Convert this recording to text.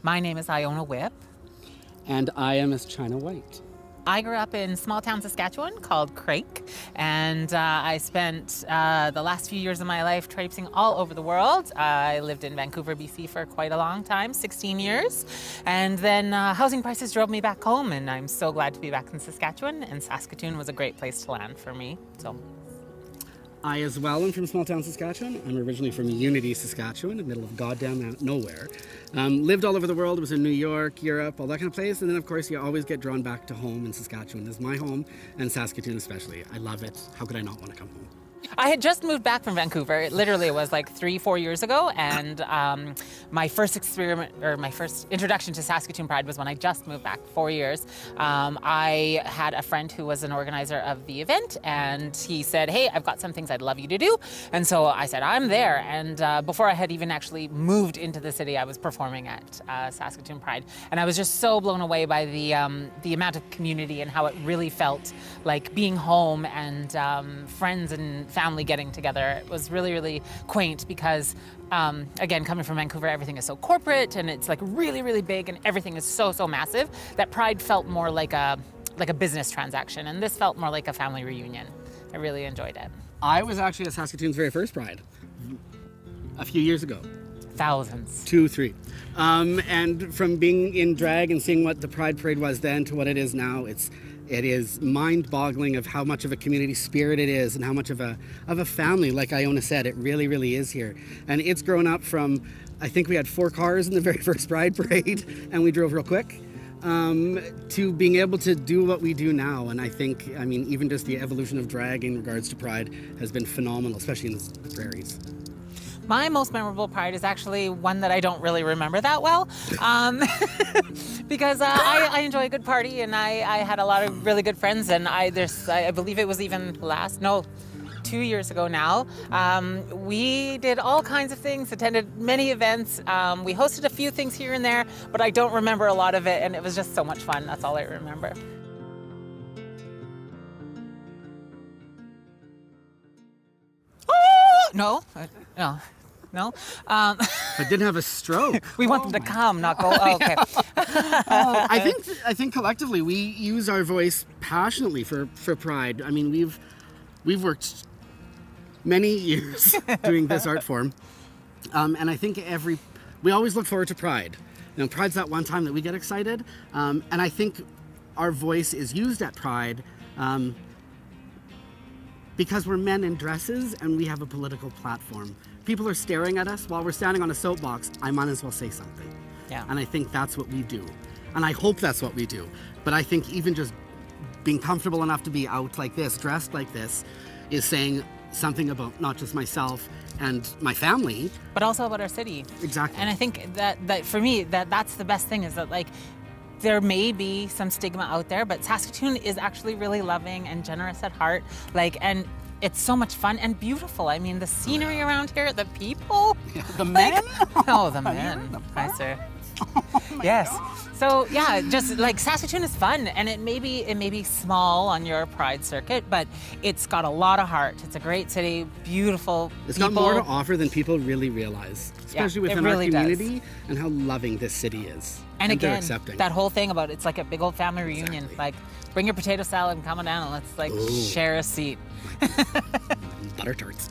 My name is Iona Whip. And I am Miss China White. I grew up in small town Saskatchewan called Craik, and I spent the last few years of my life traipsing all over the world. I lived in Vancouver, BC for quite a long time, 16 years, and then housing prices drove me back home, and I'm so glad to be back in Saskatchewan, and Saskatoon was a great place to land for me. So. I as well am from small town Saskatchewan. I'm originally from Unity, Saskatchewan, in the middle of goddamn nowhere. Lived all over the world, was in New York, Europe, all that kind of place. And then of course you always get drawn back to home in Saskatchewan. This is my home, and Saskatoon especially. I love it. How could I not want to come home? I had just moved back from Vancouver. It literally was like 3-4 years ago, and my first introduction to Saskatoon Pride was when I just moved back, 4 years. I had a friend who was an organizer of the event, and he said, "Hey, I've got some things I'd love you to do." And so I said, "I'm there." And before I had even actually moved into the city, I was performing at Saskatoon Pride, and I was just so blown away by the amount of community and how it really felt like being home and friends and family getting together. It was really, really quaint because, again, coming from Vancouver, everything is so corporate and it's like really, really big and everything is so, so massive that Pride felt more like a business transaction, and this felt more like a family reunion. I really enjoyed it. I was actually at Saskatoon's very first Pride a few years ago. Thousands. 2, 3. And from being in drag and seeing what the Pride Parade was then to what it is now, it is mind-boggling of how much of a community spirit it is and how much of a family, like Iona said, it really, really is here. And it's grown up from, I think we had 4 cars in the very first Pride Parade and we drove real quick, to being able to do what we do now. And I think, I mean, even just the evolution of drag in regards to Pride has been phenomenal, especially in the prairies. My most memorable Pride is actually one that I don't really remember that well, because I enjoy a good party, and I had a lot of really good friends, and I believe it was even 2 years ago now. We did all kinds of things, attended many events. We hosted a few things here and there, but I don't remember a lot of it, and it was just so much fun. That's all I remember. No. No. I didn't have a stroke. We want them to come, not go. Oh, okay. I think collectively we use our voice passionately for Pride. I mean, we've worked many years doing this art form, and I think we always look forward to Pride. You know, Pride's that one time that we get excited, and I think our voice is used at Pride. Because we're men in dresses and we have a political platform. People are staring at us while we're standing on a soapbox. I might as well say something. Yeah. And I think that's what we do. And I hope that's what we do. But I think even just being comfortable enough to be out like this, dressed like this, is saying something about not just myself and my family, but also about our city. Exactly. And I think that for me, that's the best thing, is that, like, there may be some stigma out there, but Saskatoon is actually really loving and generous at heart. And it's so much fun and beautiful. I mean, the scenery around here, the people. Yeah, the men? Oh, the men. Hi, sir. Yes. So yeah, just like Saskatoon is fun, and it may be small on your Pride circuit, but it's got a lot of heart. It's a great city, beautiful. It's got more to offer than people really realize, especially within our community and how loving this city is. And again, that whole thing about it's like a big old family reunion. Exactly. Like, bring your potato salad and come on down and let's share a seat. Butter tarts.